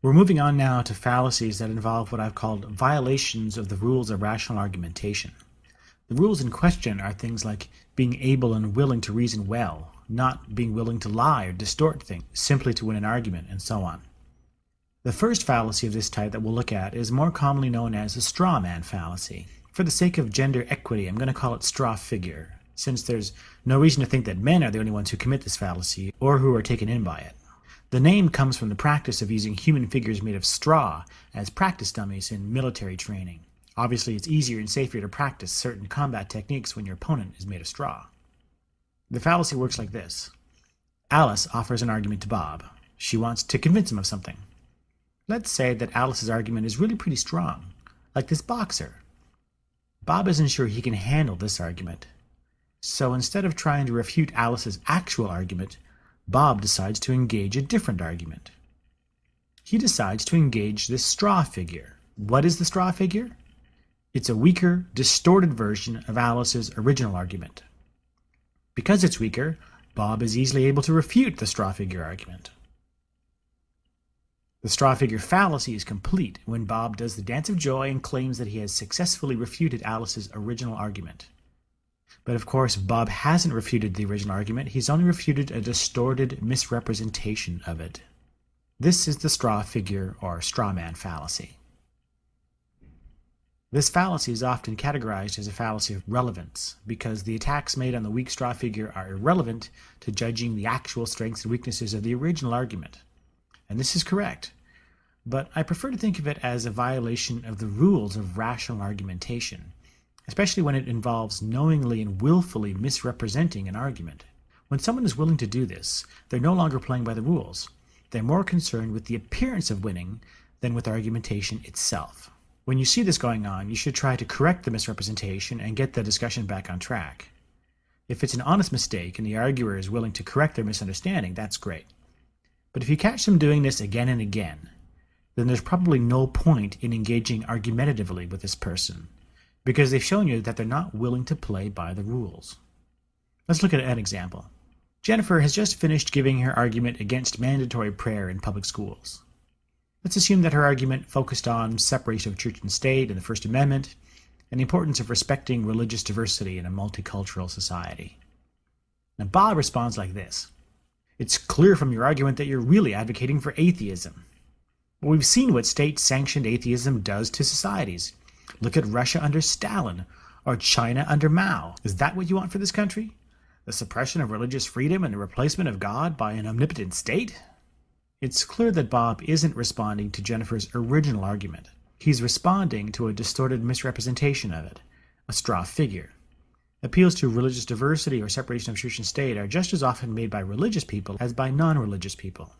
We're moving on now to fallacies that involve what I've called violations of the rules of rational argumentation. The rules in question are things like being able and willing to reason well, not being willing to lie or distort things simply to win an argument, and so on. The first fallacy of this type that we'll look at is more commonly known as the straw man fallacy. For the sake of gender equity, I'm going to call it straw figure, since there's no reason to think that men are the only ones who commit this fallacy or who are taken in by it. The name comes from the practice of using human figures made of straw as practice dummies in military training. Obviously, it's easier and safer to practice certain combat techniques when your opponent is made of straw. The fallacy works like this. Alice offers an argument to Bob. She wants to convince him of something. Let's say that Alice's argument is really pretty strong, like this boxer. Bob isn't sure he can handle this argument. So instead of trying to refute Alice's actual argument, Bob decides to engage a different argument. He decides to engage this straw figure. What is the straw figure? It's a weaker, distorted version of Alice's original argument. Because it's weaker, Bob is easily able to refute the straw figure argument. The straw figure fallacy is complete when Bob does the dance of joy and claims that he has successfully refuted Alice's original argument. But of course, Bob hasn't refuted the original argument, he's only refuted a distorted misrepresentation of it. This is the straw figure or straw man fallacy. This fallacy is often categorized as a fallacy of relevance because the attacks made on the weak straw figure are irrelevant to judging the actual strengths and weaknesses of the original argument. And this is correct, but I prefer to think of it as a violation of the rules of rational argumentation, especially when it involves knowingly and willfully misrepresenting an argument. When someone is willing to do this, they're no longer playing by the rules. They're more concerned with the appearance of winning than with argumentation itself. When you see this going on, you should try to correct the misrepresentation and get the discussion back on track. If it's an honest mistake and the arguer is willing to correct their misunderstanding, that's great. But if you catch them doing this again and again, then there's probably no point in engaging argumentatively with this person, because they've shown you that they're not willing to play by the rules. Let's look at an example. Jennifer has just finished giving her argument against mandatory prayer in public schools. Let's assume that her argument focused on separation of church and state and the First Amendment, and the importance of respecting religious diversity in a multicultural society. Now Bob responds like this. It's clear from your argument that you're really advocating for atheism. Well, we've seen what state-sanctioned atheism does to societies. Look at Russia under Stalin, or China under Mao. Is that what you want for this country? The suppression of religious freedom and the replacement of God by an omnipotent state? It's clear that Bob isn't responding to Jennifer's original argument. He's responding to a distorted misrepresentation of it, a straw figure. Appeals to religious diversity or separation of church and state are just as often made by religious people as by non-religious people.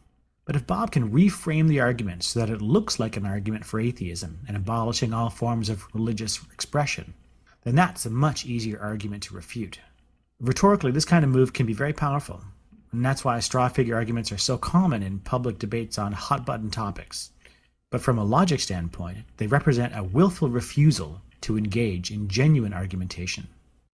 But if Bob can reframe the argument so that it looks like an argument for atheism and abolishing all forms of religious expression, then that's a much easier argument to refute. Rhetorically, this kind of move can be very powerful, and that's why straw figure arguments are so common in public debates on hot-button topics. But from a logic standpoint, they represent a willful refusal to engage in genuine argumentation.